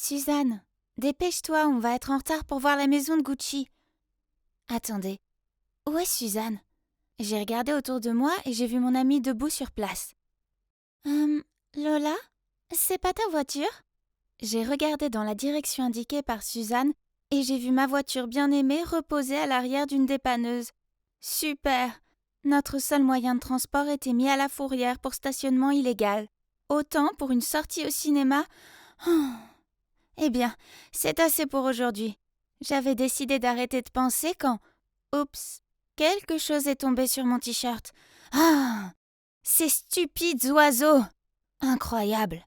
Suzanne, dépêche-toi, on va être en retard pour voir la maison de Gucci. Attendez, où est Suzanne? J'ai regardé autour de moi et j'ai vu mon amie debout sur place. Lola? C'est pas ta voiture? J'ai regardé dans la direction indiquée par Suzanne et j'ai vu ma voiture bien-aimée reposer à l'arrière d'une dépanneuse. Super! Notre seul moyen de transport était mis à la fourrière pour stationnement illégal. Autant pour une sortie au cinéma. Oh. Eh bien, c'est assez pour aujourd'hui. J'avais décidé d'arrêter de penser quand... Oups! Quelque chose est tombé sur mon t-shirt. Ah! Ces stupides oiseaux! Incroyable!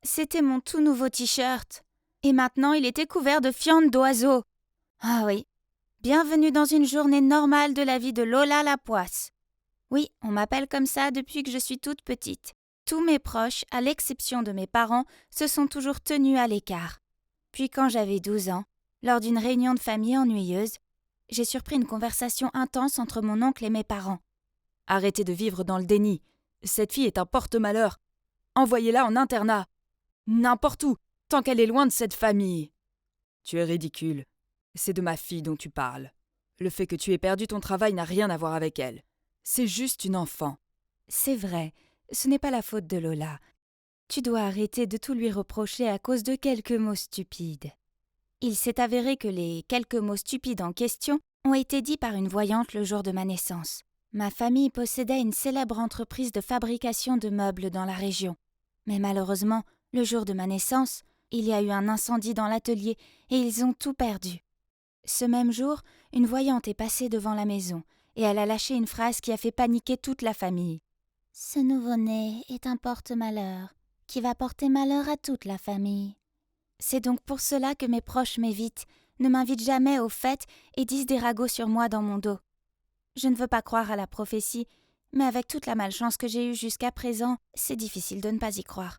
C'était mon tout nouveau t-shirt. Et maintenant, il était couvert de fientes d'oiseaux. Ah oui. Bienvenue dans une journée normale de la vie de Lola la poisse. Oui, on m'appelle comme ça depuis que je suis toute petite. Tous mes proches, à l'exception de mes parents, se sont toujours tenus à l'écart. Puis quand j'avais 12 ans, lors d'une réunion de famille ennuyeuse, j'ai surpris une conversation intense entre mon oncle et mes parents. Arrêtez de vivre dans le déni. Cette fille est un porte-malheur. Envoyez-la en internat. N'importe où, tant qu'elle est loin de cette famille. Tu es ridicule. C'est de ma fille dont tu parles. Le fait que tu aies perdu ton travail n'a rien à voir avec elle. C'est juste une enfant. C'est vrai, ce n'est pas la faute de Lola. Tu dois arrêter de tout lui reprocher à cause de quelques mots stupides. Il s'est avéré que les quelques mots stupides en question ont été dits par une voyante le jour de ma naissance. Ma famille possédait une célèbre entreprise de fabrication de meubles dans la région. Mais malheureusement, le jour de ma naissance, il y a eu un incendie dans l'atelier et ils ont tout perdu. Ce même jour, une voyante est passée devant la maison et elle a lâché une phrase qui a fait paniquer toute la famille. « Ce nouveau-né est un porte-malheur qui va porter malheur à toute la famille. » C'est donc pour cela que mes proches m'évitent, ne m'invitent jamais aux fêtes et disent des ragots sur moi dans mon dos. Je ne veux pas croire à la prophétie, mais avec toute la malchance que j'ai eue jusqu'à présent, c'est difficile de ne pas y croire.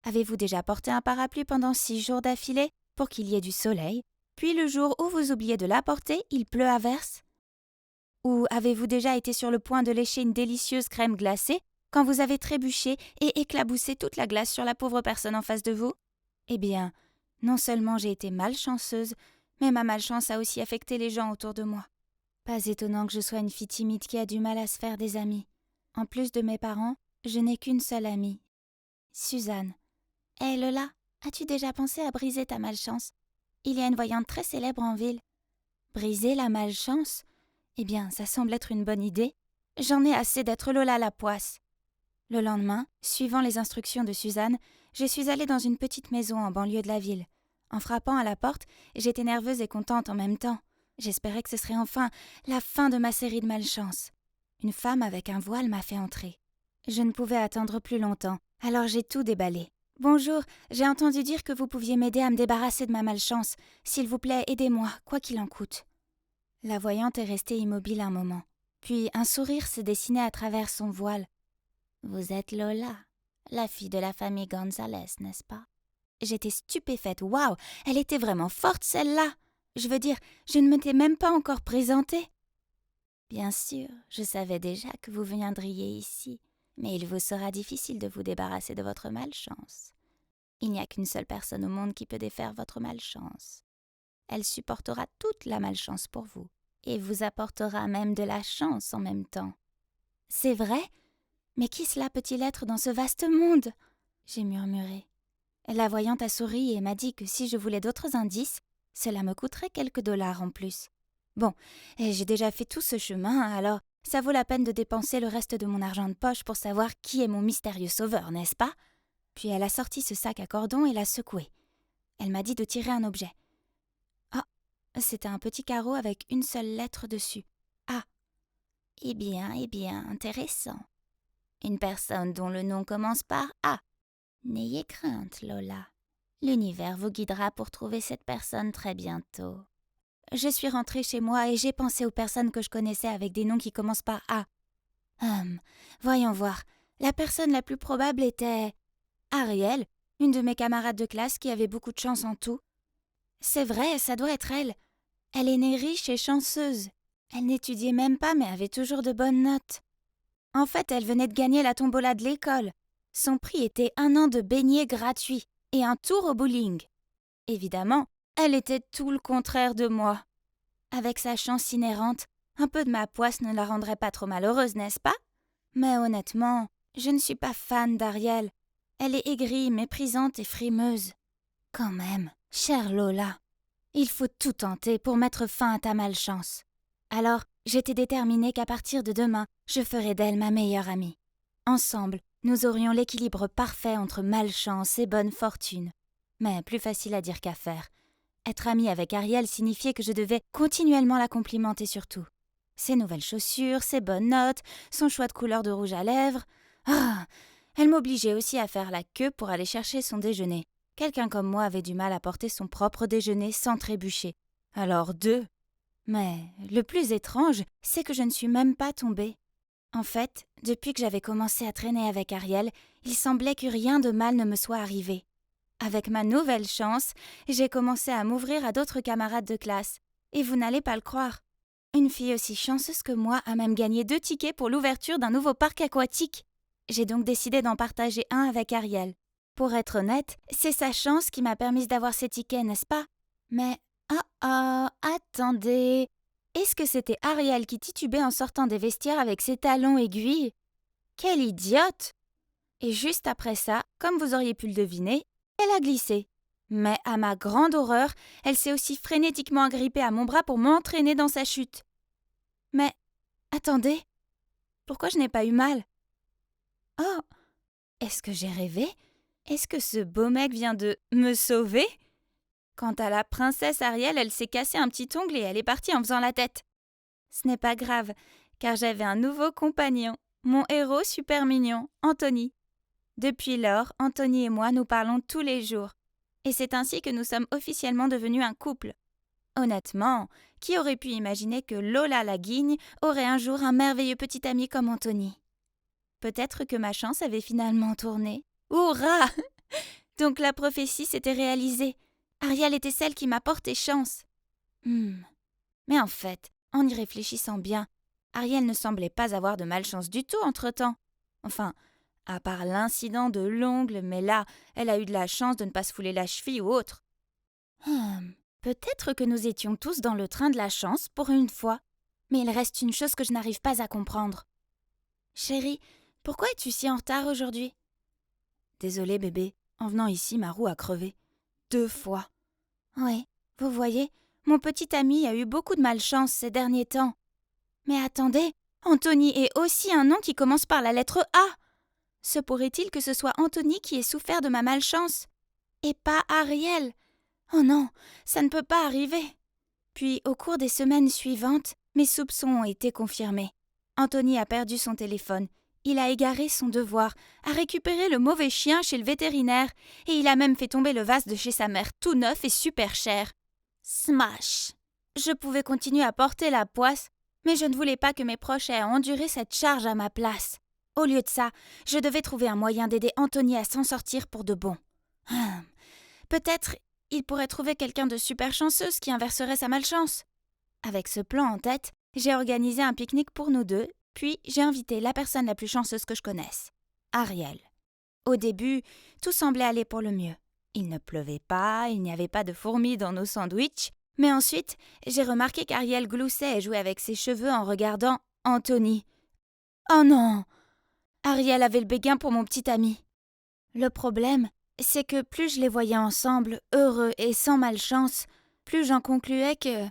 Avez-vous déjà porté un parapluie pendant 6 jours d'affilée pour qu'il y ait du soleil, puis le jour où vous oubliez de l'apporter, il pleut à verse? Ou avez-vous déjà été sur le point de lécher une délicieuse crème glacée quand vous avez trébuché et éclaboussé toute la glace sur la pauvre personne en face de vous? Eh bien, non seulement j'ai été malchanceuse, mais ma malchance a aussi affecté les gens autour de moi. Pas étonnant que je sois une fille timide qui a du mal à se faire des amis. En plus de mes parents, je n'ai qu'une seule amie, Suzanne. Hé Lola, as-tu déjà pensé à briser ta malchance? Il y a une voyante très célèbre en ville. Briser la malchance? Eh bien, ça semble être une bonne idée. J'en ai assez d'être Lola la poisse. Le lendemain, suivant les instructions de Suzanne, je suis allée dans une petite maison en banlieue de la ville. En frappant à la porte, j'étais nerveuse et contente en même temps. J'espérais que ce serait enfin la fin de ma série de malchance. Une femme avec un voile m'a fait entrer. Je ne pouvais attendre plus longtemps, alors j'ai tout déballé. « Bonjour, j'ai entendu dire que vous pouviez m'aider à me débarrasser de ma malchance. S'il vous plaît, aidez-moi, quoi qu'il en coûte. » La voyante est restée immobile un moment. Puis un sourire s'est dessiné à travers son voile. « Vous êtes Lola, la fille de la famille Gonzalez, n'est-ce pas ?» J'étais stupéfaite. Waouh, elle était vraiment forte celle-là. Je veux dire, je ne m'étais même pas encore présentée. Bien sûr, je savais déjà que vous viendriez ici, mais il vous sera difficile de vous débarrasser de votre malchance. Il n'y a qu'une seule personne au monde qui peut défaire votre malchance. Elle supportera toute la malchance pour vous, et vous apportera même de la chance en même temps. C'est vrai? Mais qui cela peut-il être dans ce vaste monde? J'ai murmuré. La voyante a souri et m'a dit que si je voulais d'autres indices, cela me coûterait quelques dollars en plus. Bon, et j'ai déjà fait tout ce chemin, alors ça vaut la peine de dépenser le reste de mon argent de poche pour savoir qui est mon mystérieux sauveur, n'est-ce pas? Puis elle a sorti ce sac à cordon et l'a secoué. Elle m'a dit de tirer un objet. Ah, c'était un petit carreau avec une seule lettre dessus. Ah. Eh bien, intéressant. Une personne dont le nom commence par A. N'ayez crainte, Lola. L'univers vous guidera pour trouver cette personne très bientôt. Je suis rentrée chez moi et j'ai pensé aux personnes que je connaissais avec des noms qui commencent par A. Voyons voir. La personne la plus probable était Ariel, une de mes camarades de classe qui avait beaucoup de chance en tout. C'est vrai, ça doit être elle. Elle est née riche et chanceuse. Elle n'étudiait même pas mais avait toujours de bonnes notes. En fait, elle venait de gagner la tombola de l'école. Son prix était 1 an de beignets gratuits et un tour au bowling. Évidemment, elle était tout le contraire de moi. Avec sa chance inhérente, un peu de ma poisse ne la rendrait pas trop malheureuse, n'est-ce pas? Mais honnêtement, je ne suis pas fan d'Ariel. Elle est aigrie, méprisante et frimeuse. Quand même, chère Lola, il faut tout tenter pour mettre fin à ta malchance. Alors, j'étais déterminée qu'à partir de demain, je ferai d'elle ma meilleure amie. Ensemble, nous aurions l'équilibre parfait entre malchance et bonne fortune. Mais plus facile à dire qu'à faire. Être amie avec Ariel signifiait que je devais continuellement la complimenter sur tout. Ses nouvelles chaussures, ses bonnes notes, son choix de couleur de rouge à lèvres. Ah, elle m'obligeait aussi à faire la queue pour aller chercher son déjeuner. Quelqu'un comme moi avait du mal à porter son propre déjeuner sans trébucher. Alors deux. Mais le plus étrange, c'est que je ne suis même pas tombée. En fait, depuis que j'avais commencé à traîner avec Ariel, il semblait que rien de mal ne me soit arrivé. Avec ma nouvelle chance, j'ai commencé à m'ouvrir à d'autres camarades de classe. Et vous n'allez pas le croire. Une fille aussi chanceuse que moi a même gagné 2 tickets pour l'ouverture d'un nouveau parc aquatique. J'ai donc décidé d'en partager un avec Ariel. Pour être honnête, c'est sa chance qui m'a permise d'avoir ces tickets, n'est-ce pas? Mais, attendez. Est-ce que c'était Ariel qui titubait en sortant des vestiaires avec ses talons aiguilles? Quelle idiote! Et juste après ça, comme vous auriez pu le deviner, elle a glissé. Mais à ma grande horreur, elle s'est aussi frénétiquement agrippée à mon bras pour m'entraîner dans sa chute. Mais, attendez, pourquoi je n'ai pas eu mal? Oh, est-ce que j'ai rêvé? Est-ce que ce beau mec vient de me sauver? Quant à la princesse Ariel, elle s'est cassé un petit ongle et elle est partie en faisant la tête. Ce n'est pas grave, car j'avais un nouveau compagnon, mon héros super mignon, Anthony. Depuis lors, Anthony et moi nous parlons tous les jours. Et c'est ainsi que nous sommes officiellement devenus un couple. Honnêtement, qui aurait pu imaginer que Lola la guigne aurait un jour un merveilleux petit ami comme Anthony? Peut-être que ma chance avait finalement tourné. Hurrah! Donc la prophétie s'était réalisée. Ariel était celle qui m'a porté chance. Mais en fait, en y réfléchissant bien, Ariel ne semblait pas avoir de malchance du tout entre-temps. Enfin, à part l'incident de l'ongle, mais là, elle a eu de la chance de ne pas se fouler la cheville ou autre. Peut-être que nous étions tous dans le train de la chance pour une fois, mais il reste une chose que je n'arrive pas à comprendre. Chérie, pourquoi es-tu si en retard aujourd'hui? Désolée bébé, en venant ici, ma roue a crevé. 2 fois. Oui, vous voyez, mon petit ami a eu beaucoup de malchance ces derniers temps. Mais attendez, Anthony est aussi un nom qui commence par la lettre A. Se pourrait-il que ce soit Anthony qui ait souffert de ma malchance? Et pas Ariel? Oh non, ça ne peut pas arriver. Puis, au cours des semaines suivantes, mes soupçons ont été confirmés. Anthony a perdu son téléphone. Il a égaré son devoir, a récupéré le mauvais chien chez le vétérinaire, et il a même fait tomber le vase de chez sa mère tout neuf et super cher. Smash! Je pouvais continuer à porter la poisse, mais je ne voulais pas que mes proches aient à endurer cette charge à ma place. Au lieu de ça, je devais trouver un moyen d'aider Anthony à s'en sortir pour de bon. Peut-être il pourrait trouver quelqu'un de super chanceuse qui inverserait sa malchance. Avec ce plan en tête, j'ai organisé un pique-nique pour nous deux, puis j'ai invité la personne la plus chanceuse que je connaisse, Ariel. Au début, tout semblait aller pour le mieux. Il ne pleuvait pas, il n'y avait pas de fourmis dans nos sandwichs, mais ensuite, j'ai remarqué qu'Ariel gloussait et jouait avec ses cheveux en regardant Anthony. Oh non! Ariel avait le béguin pour mon petit ami. Le problème, c'est que plus je les voyais ensemble, heureux et sans malchance, plus j'en concluais que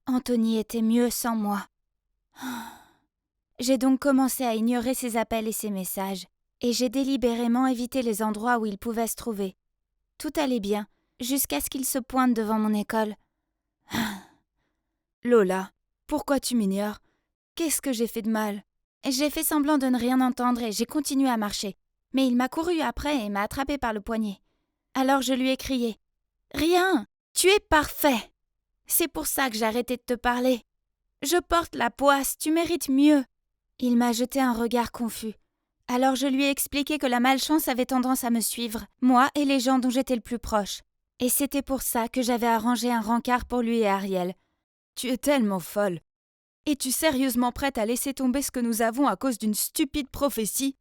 Anthony était mieux sans moi. J'ai donc commencé à ignorer ses appels et ses messages, et j'ai délibérément évité les endroits où il pouvait se trouver. Tout allait bien, jusqu'à ce qu'il se pointe devant mon école. Lola, pourquoi tu m'ignores? Qu'est-ce que j'ai fait de mal? J'ai fait semblant de ne rien entendre et j'ai continué à marcher. Mais il m'a couru après et m'a attrapé par le poignet. Alors je lui ai crié « Rien! Tu es parfait! C'est pour ça que j'ai arrêté de te parler. Je porte la poisse, tu mérites mieux. » Il m'a jeté un regard confus. Alors je lui ai expliqué que la malchance avait tendance à me suivre, moi et les gens dont j'étais le plus proche. Et c'était pour ça que j'avais arrangé un rencard pour lui et Ariel. Tu es tellement folle. Es-tu sérieusement prête à laisser tomber ce que nous avons à cause d'une stupide prophétie?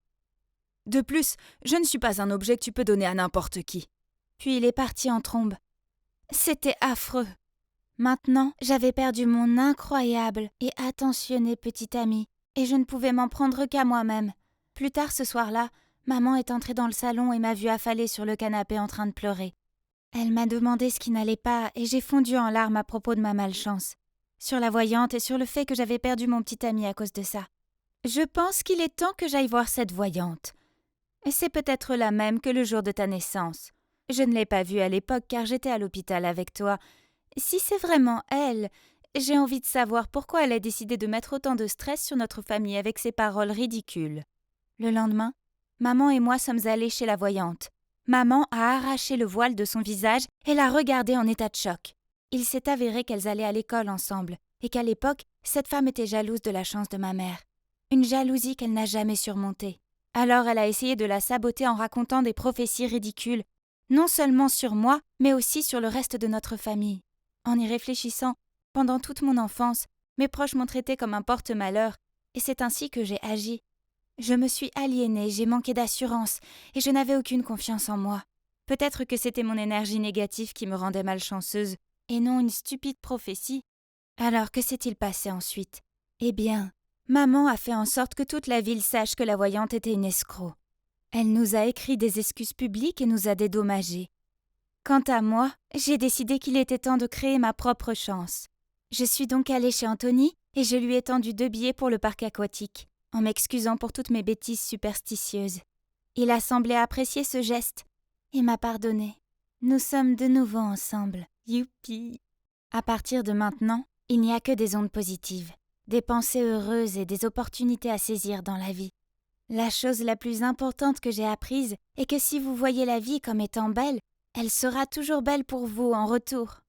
De plus, je ne suis pas un objet que tu peux donner à n'importe qui. Puis il est parti en trombe. C'était affreux. Maintenant, j'avais perdu mon incroyable et attentionné petit ami, et je ne pouvais m'en prendre qu'à moi-même. Plus tard ce soir-là, maman est entrée dans le salon et m'a vue affalée sur le canapé en train de pleurer. Elle m'a demandé ce qui n'allait pas, et j'ai fondu en larmes à propos de ma malchance, sur la voyante et sur le fait que j'avais perdu mon petit ami à cause de ça. Je pense qu'il est temps que j'aille voir cette voyante. Et c'est peut-être la même que le jour de ta naissance. Je ne l'ai pas vue à l'époque car j'étais à l'hôpital avec toi. Si c'est vraiment elle, j'ai envie de savoir pourquoi elle a décidé de mettre autant de stress sur notre famille avec ses paroles ridicules. Le lendemain, maman et moi sommes allés chez la voyante. Maman a arraché le voile de son visage et l'a regardée en état de choc. Il s'est avéré qu'elles allaient à l'école ensemble et qu'à l'époque, cette femme était jalouse de la chance de ma mère. Une jalousie qu'elle n'a jamais surmontée. Alors elle a essayé de la saboter en racontant des prophéties ridicules, non seulement sur moi, mais aussi sur le reste de notre famille. En y réfléchissant, pendant toute mon enfance, mes proches m'ont traité comme un porte-malheur, et c'est ainsi que j'ai agi. Je me suis aliénée, j'ai manqué d'assurance, et je n'avais aucune confiance en moi. Peut-être que c'était mon énergie négative qui me rendait malchanceuse, et non une stupide prophétie. Alors que s'est-il passé ensuite? Eh bien, maman a fait en sorte que toute la ville sache que la voyante était une escroc. Elle nous a écrit des excuses publiques et nous a dédommagés. Quant à moi, j'ai décidé qu'il était temps de créer ma propre chance. Je suis donc allée chez Anthony et je lui ai tendu 2 billets pour le parc aquatique, en m'excusant pour toutes mes bêtises superstitieuses. Il a semblé apprécier ce geste et m'a pardonné. Nous sommes de nouveau ensemble. Youpi! À partir de maintenant, il n'y a que des ondes positives, des pensées heureuses et des opportunités à saisir dans la vie. La chose la plus importante que j'ai apprise est que si vous voyez la vie comme étant belle, elle sera toujours belle pour vous en retour.